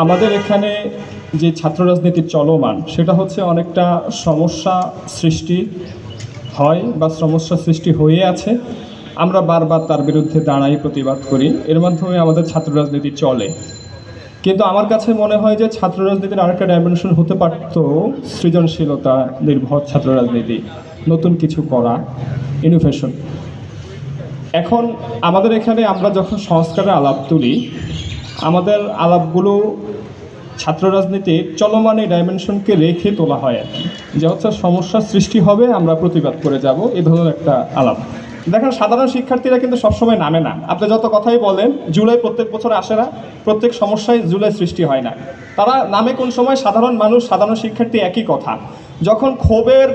আমাদের এখানে যে ছাত্র রাজনীতি চলমান সেটা হচ্ছে অনেকটা সমস্যা সৃষ্টি হয় বা সমস্যা সৃষ্টি হয়ে আছে। আমরা বারবার তার বিরুদ্ধে দাঁড়াই, প্রতিবাদ করি, এর মাধ্যমে আমাদের ছাত্র রাজনীতি চলে। কিন্তু আমার কাছে মনে হয় যে ছাত্র রাজনীতির আরেকটা ডাইমেনশন হতে পারত সৃজনশীলতা নির্ভর ছাত্র রাজনীতি, নতুন কিছু করা, ইনোভেশন। এখন আমাদের এখানে আমরা যখন সংস্কারের আলাপ তুলি, আমাদের আলাপগুলো ছাত্র রাজনীতির চলমান এই ডাইমেনশনকে রেখে তোলা হয় আর কি, যে হচ্ছে সমস্যার সৃষ্টি হবে, আমরা প্রতিবাদ করে যাব, এই ধরনের একটা আলাপ। দেখেন, সাধারণ শিক্ষার্থীরা কিন্তু সবসময় নামে না। আপনি যত কথাই বলেন, জুলাই প্রত্যেক বছর আসে না, প্রত্যেক সমস্যায় জুলাই সৃষ্টি হয় না। তারা নামে কোন সময়? সাধারণ মানুষ, সাধারণ শিক্ষার্থী একই কথা। যখন ক্ষোভের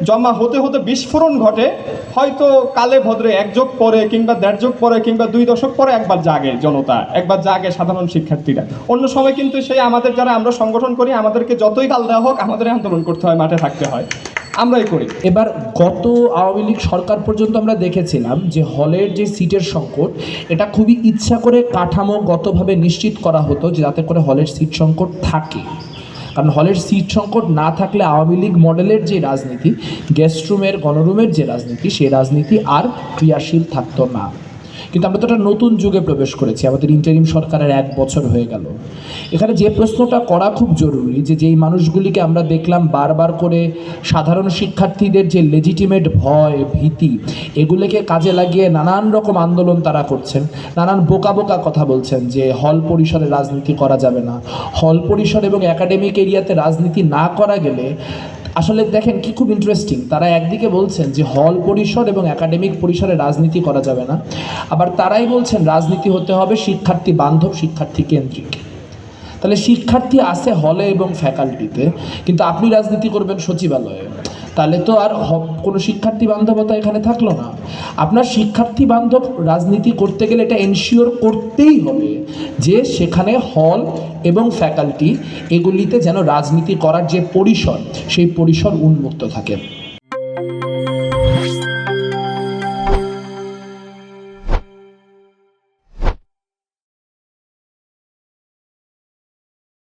জমা হতে হতে বিস্ফোরণ ঘটে, হয়তো কালে ভদ্রে এক যুগ পরে কিংবা দেড় যুগ পরে কিংবা 2 দশক পরে একবার জাগে জনতা, একবার জাগে সাধারণ শিক্ষার্থীরা। অন্য সময় কিন্তু সেই আমাদের যারা আমরা সংগঠন করি, আমাদেরকে যতই কাল দেওয়া হোক, আমাদের আন্দোলন করতে হয়, মাঠে থাকতে হয়, আমরাই করি। এবার গত আওয়ামী লীগ সরকার পর্যন্ত আমরা দেখেছিলাম যে হলের যে সিটের সংকট, এটা খুবই ইচ্ছা করে কাঠামোগতভাবে নিশ্চিত করা হতো যে যাতে করে হলের সিট সংকট থাকে। কারণ হলের সিট সংকট না থাকলে আওয়ামী লীগ মডেলের যে রাজনীতি, গেস্ট রুমের, গণরুমের যে রাজনীতি, সেই রাজনীতি আর ক্রিয়াশীল থাকতো না। কিন্তু আমরা তো একটা নতুন যুগে প্রবেশ করেছি, আমাদের ইন্টারিম সরকারের 1 বছর হয়ে গেল। এখানে যে প্রশ্নটা করা খুব জরুরি, যে যেই মানুষগুলিকে আমরা দেখলাম বারবার করে সাধারণ শিক্ষার্থীদের যে লেজিটিমেট ভয়, ভীতি, এগুলোকে কাজে লাগিয়ে নানান রকম আন্দোলন তারা করছেন, নানান বোকা বোকা কথা বলছেন যে হল পরিসরে রাজনীতি করা যাবে না, হল পরিসর এবং একাডেমিক এরিয়াতে রাজনীতি না করা গেলে আসলে দেখেন কি খুব ইন্টারেস্টিং, তারা একদিকে বলছেন যে হল পরিসর এবং একাডেমিক পরিসরে রাজনীতি করা যাবে না, আবার তারাই বলছেন রাজনীতি হতে হবে শিক্ষার্থী বান্ধব, শিক্ষার্থী কেন্দ্রিক। তাহলে শিক্ষার্থী আছে হলে এবং ফ্যাকাল্টিতে, কিন্তু আপনি রাজনীতি করবেন সচিবালয়ে, তাহলে তো আর কোনো শিক্ষার্থী বান্ধবতা এখানে থাকলো না। আপনার শিক্ষার্থী বান্ধব রাজনীতি করতে গেলে এটা এনশিওর করতেই হবে যে সেখানে হল এবং ফ্যাকাল্টি এগুলিতে যেন রাজনীতি করার যে পরিসর, সেই পরিসর উন্মুক্ত থাকে।